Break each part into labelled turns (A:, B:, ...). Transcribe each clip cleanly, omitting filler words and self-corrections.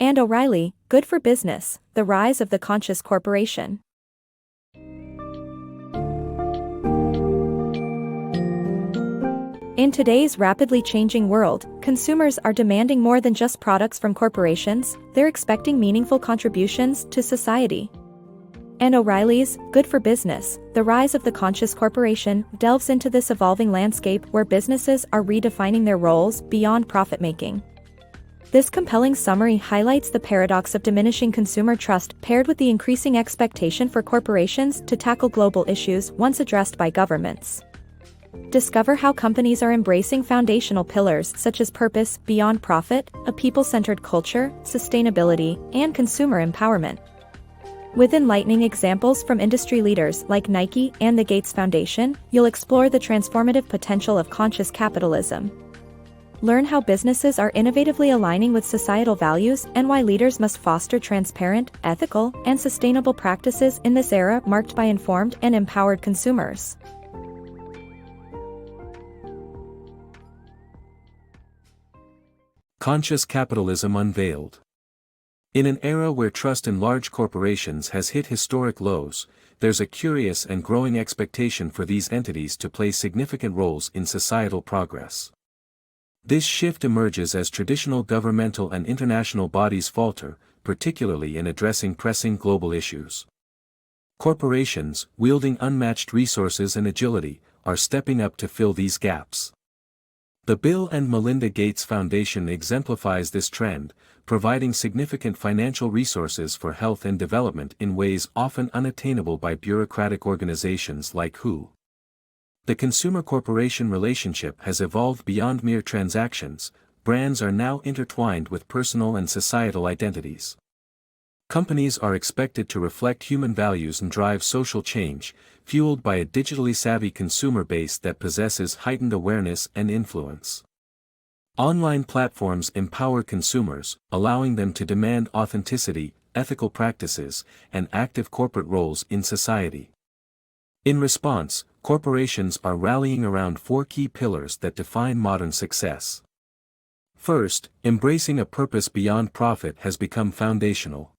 A: AnnOReilly, Good for Business, The Rise of the Conscious Corporation. In today's rapidly changing world, consumers are demanding more than just products from corporations, they're expecting meaningful contributions to society. AnnOReilly's Good for Business, The Rise of the Conscious Corporation delves into this evolving landscape where businesses are redefining their roles beyond profit-making. This compelling summary highlights the paradox of diminishing consumer trust paired with the increasing expectation for corporations to tackle global issues once addressed by governments. Discover how companies are embracing foundational pillars such as purpose beyond profit, a people-centered culture, sustainability, and consumer empowerment. With enlightening examples from industry leaders like Nike and the Gates Foundation, you'll explore the transformative potential of conscious capitalism. Learn how businesses are innovatively aligning with societal values and why leaders must foster transparent, ethical, and sustainable practices in this era marked by informed and empowered consumers.
B: Conscious Capitalism Unveiled. In an era where trust in large corporations has hit historic lows, there's a curious and growing expectation for these entities to play significant roles in societal progress. This shift emerges as traditional governmental and international bodies falter, particularly in addressing pressing global issues. Corporations, wielding unmatched resources and agility, are stepping up to fill these gaps. The Bill and Melinda Gates Foundation exemplifies this trend, providing significant financial resources for health and development in ways often unattainable by bureaucratic organizations like WHO. The consumer-corporation relationship has evolved beyond mere transactions. Brands are now intertwined with personal and societal identities. Companies are expected to reflect human values and drive social change, fueled by a digitally savvy consumer base that possesses heightened awareness and influence. Online platforms empower consumers, allowing them to demand authenticity, ethical practices, and active corporate roles in society. In response, corporations are rallying around four key pillars that define modern success. First, embracing a purpose beyond profit has become foundational.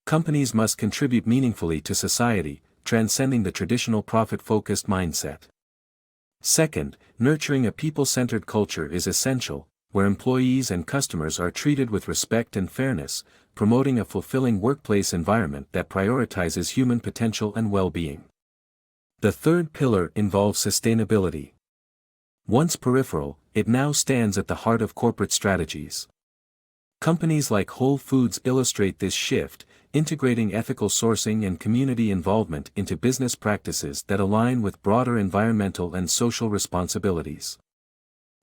B: Companies must contribute meaningfully to society, transcending the traditional profit-focused mindset. Second, nurturing a people-centered culture is essential, where employees and customers are treated with respect and fairness, promoting a fulfilling workplace environment that prioritizes human potential and well-being. The third pillar involves sustainability. Once peripheral, it now stands at the heart of corporate strategies. Companies like Whole Foods illustrate this shift, integrating ethical sourcing and community involvement into business practices that align with broader environmental and social responsibilities.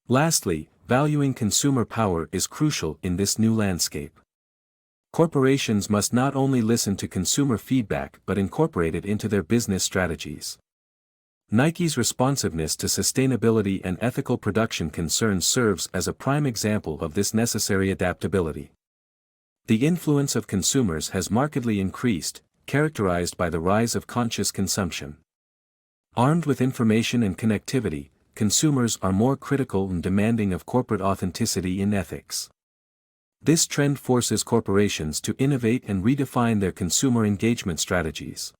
B: Lastly, valuing consumer power is crucial in this new landscape. Corporations must not only listen to consumer feedback but incorporate it into their business strategies. Nike's responsiveness to sustainability and ethical production concerns serves as a prime example of this necessary adaptability. The influence of consumers has markedly increased, characterized by the rise of conscious consumption. Armed with information and connectivity, consumers are more critical and demanding of corporate authenticity in ethics. This trend forces corporations to innovate and redefine their consumer engagement strategies.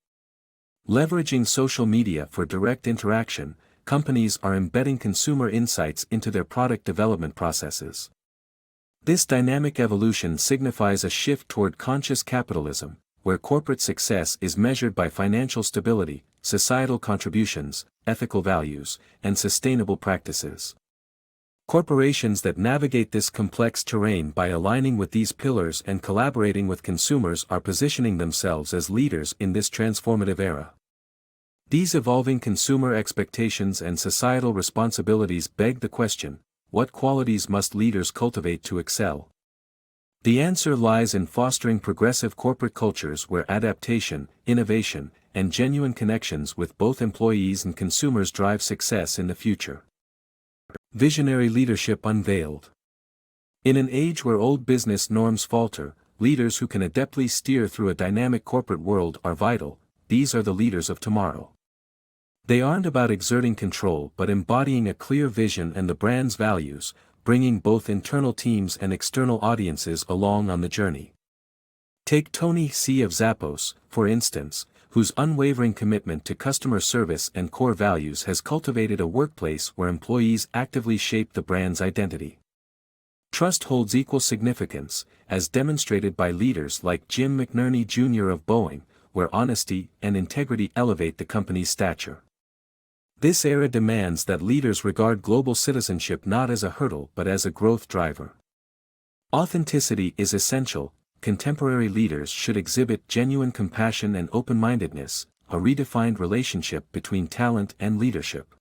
B: Leveraging social media for direct interaction, companies are embedding consumer insights into their product development processes. This dynamic evolution signifies a shift toward conscious capitalism, where corporate success is measured by financial stability, societal contributions, ethical values, and sustainable practices. Corporations that navigate this complex terrain by aligning with these pillars and collaborating with consumers are positioning themselves as leaders in this transformative era. These evolving consumer expectations and societal responsibilities beg the question: what qualities must leaders cultivate to excel? The answer lies in fostering progressive corporate cultures where adaptation, innovation, and genuine connections with both employees and consumers drive success in the future. Visionary Leadership Unveiled. In an age where old business norms falter, leaders who can adeptly steer through a dynamic corporate world are vital. These are the leaders of tomorrow. They aren't about exerting control but embodying a clear vision and the brand's values, bringing both internal teams and external audiences along on the journey. Take Tony C. of Zappos, for instance, whose unwavering commitment to customer service and core values has cultivated a workplace where employees actively shape the brand's identity. Trust holds equal significance, as demonstrated by leaders like Jim McNerney Jr. of Boeing, where honesty and integrity elevate the company's stature. This era demands that leaders regard global citizenship not as a hurdle but as a growth driver. Authenticity is essential. Contemporary leaders should exhibit genuine compassion and open-mindedness, a redefined relationship between talent and leadership.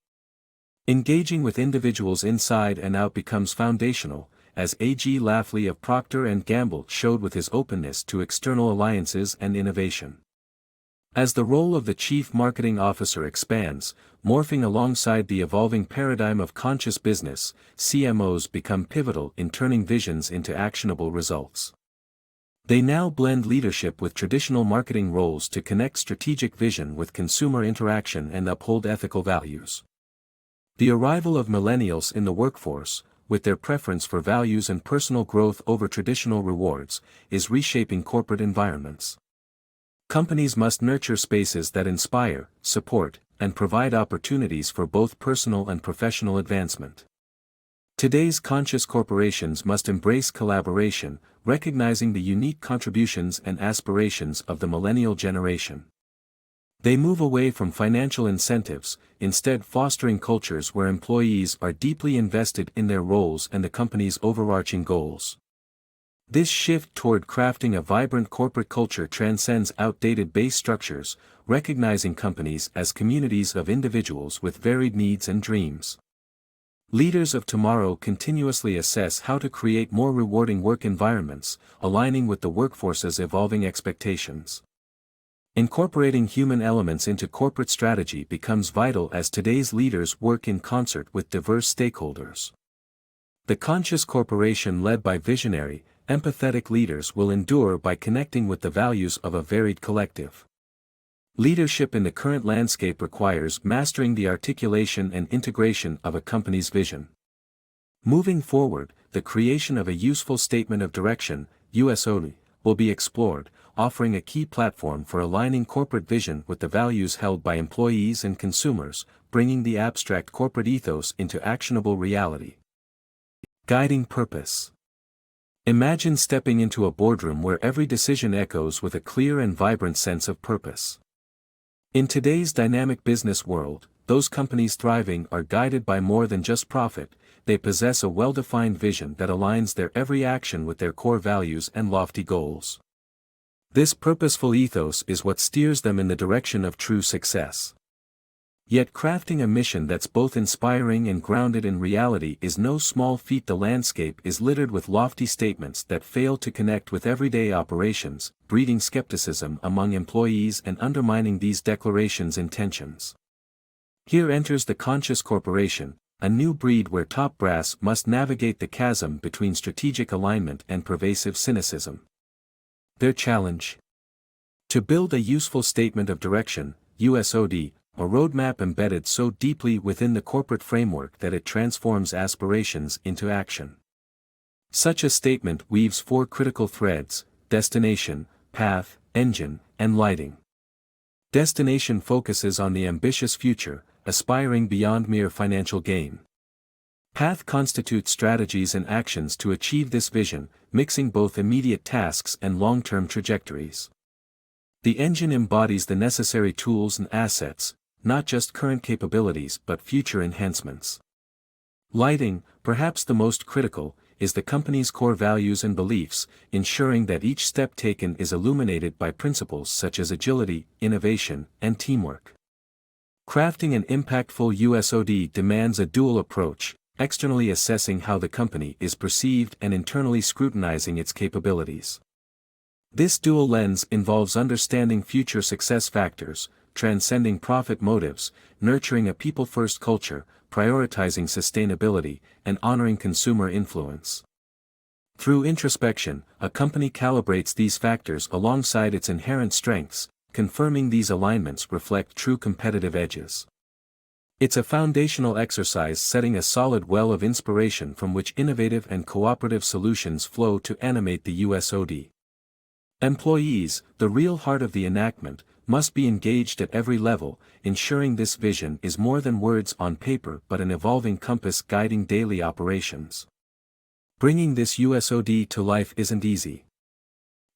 B: Engaging with individuals inside and out becomes foundational, as A.G. Lafley of Procter & Gamble showed with his openness to external alliances and innovation. As the role of the Chief Marketing Officer expands, morphing alongside the evolving paradigm of conscious business, CMOs become pivotal in turning visions into actionable results. They now blend leadership with traditional marketing roles to connect strategic vision with consumer interaction and uphold ethical values. The arrival of millennials in the workforce, with their preference for values and personal growth over traditional rewards, is reshaping corporate environments. Companies must nurture spaces that inspire, support, and provide opportunities for both personal and professional advancement. Today's conscious corporations must embrace collaboration, recognizing the unique contributions and aspirations of the millennial generation. They move away from financial incentives, instead fostering cultures where employees are deeply invested in their roles and the company's overarching goals. This shift toward crafting a vibrant corporate culture transcends outdated base structures, recognizing companies as communities of individuals with varied needs and dreams. Leaders of tomorrow continuously assess how to create more rewarding work environments, aligning with the workforce's evolving expectations. Incorporating human elements into corporate strategy becomes vital as today's leaders work in concert with diverse stakeholders. The conscious corporation led by visionary, empathetic leaders will endure by connecting with the values of a varied collective. Leadership in the current landscape requires mastering the articulation and integration of a company's vision. Moving forward, the creation of a useful statement of direction, USOD, will be explored, offering a key platform for aligning corporate vision with the values held by employees and consumers, bringing the abstract corporate ethos into actionable reality. Guiding purpose. Imagine stepping into a boardroom where every decision echoes with a clear and vibrant sense of purpose. In today's dynamic business world, those companies thriving are guided by more than just profit. They possess a well-defined vision that aligns their every action with their core values and lofty goals. This purposeful ethos is what steers them in the direction of true success. Yet crafting a mission that's both inspiring and grounded in reality is no small feat. The landscape is littered with lofty statements that fail to connect with everyday operations, breeding skepticism among employees and undermining these declarations' intentions. Here enters the conscious corporation, a new breed where top brass must navigate the chasm between strategic alignment and pervasive cynicism. Their challenge? To build a useful statement of direction, USOD, a roadmap embedded so deeply within the corporate framework that it transforms aspirations into action. Such a statement weaves four critical threads: destination, path, engine, and lighting. Destination focuses on the ambitious future, aspiring beyond mere financial gain. Path constitutes strategies and actions to achieve this vision, mixing both immediate tasks and long-term trajectories. The engine embodies the necessary tools and assets, not just current capabilities but future enhancements. Lighting, perhaps the most critical, is the company's core values and beliefs, ensuring that each step taken is illuminated by principles such as agility, innovation, and teamwork. Crafting an impactful USOD demands a dual approach, externally assessing how the company is perceived and internally scrutinizing its capabilities. This dual lens involves understanding future success factors, transcending profit motives, nurturing a people-first culture, prioritizing sustainability, and honoring consumer influence. Through introspection, a company calibrates these factors alongside its inherent strengths, confirming these alignments reflect true competitive edges. It's a foundational exercise setting a solid well of inspiration from which innovative and cooperative solutions flow to animate the USOD. Employees, the real heart of the enactment, must be engaged at every level, ensuring this vision is more than words on paper but an evolving compass guiding daily operations. Bringing this USOD to life isn't easy.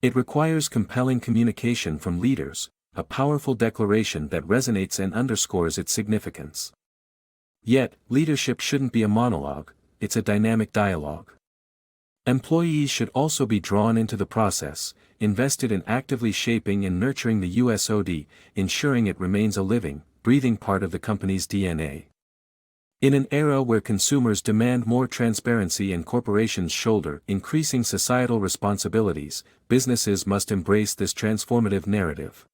B: It requires compelling communication from leaders, a powerful declaration that resonates and underscores its significance. Yet, leadership shouldn't be a monologue, it's a dynamic dialogue. Employees should also be drawn into the process, invested in actively shaping and nurturing the USOD, ensuring it remains a living, breathing part of the company's DNA. In an era where consumers demand more transparency and corporations shoulder increasing societal responsibilities, businesses must embrace this transformative narrative.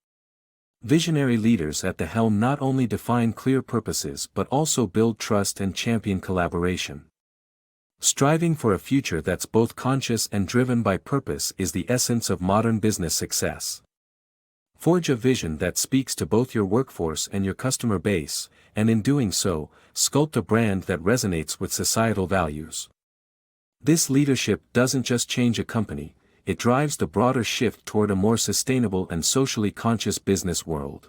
B: Visionary leaders at the helm not only define clear purposes but also build trust and champion collaboration. Striving for a future that's both conscious and driven by purpose is the essence of modern business success. Forge a vision that speaks to both your workforce and your customer base, and in doing so, sculpt a brand that resonates with societal values. This leadership doesn't just change a company, it drives the broader shift toward a more sustainable and socially conscious business world.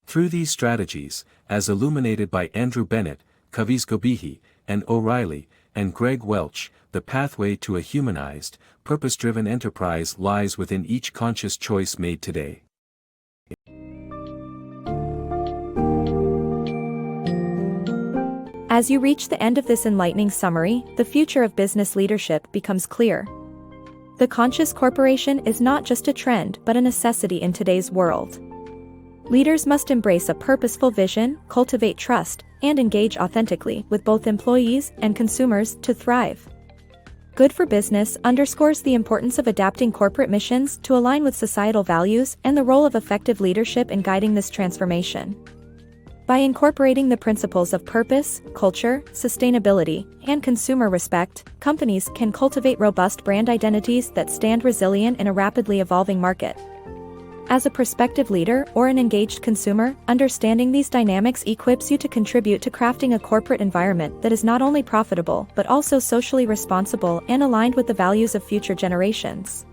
B: Through these strategies, as illuminated by Andrew Bennett, Kaviz Gobihi, AnnOReilly, and Greg Welch, the pathway to a humanized, purpose-driven enterprise lies within each conscious choice made today.
A: As you reach the end of this enlightening summary, the future of business leadership becomes clear. The conscious corporation is not just a trend but a necessity in today's world. Leaders must embrace a purposeful vision, cultivate trust, and engage authentically with both employees and consumers to thrive. Good for Business underscores the importance of adapting corporate missions to align with societal values and the role of effective leadership in guiding this transformation. By incorporating the principles of purpose, culture, sustainability, and consumer respect, companies can cultivate robust brand identities that stand resilient in a rapidly evolving market. As a prospective leader or an engaged consumer, understanding these dynamics equips you to contribute to crafting a corporate environment that is not only profitable but also socially responsible and aligned with the values of future generations.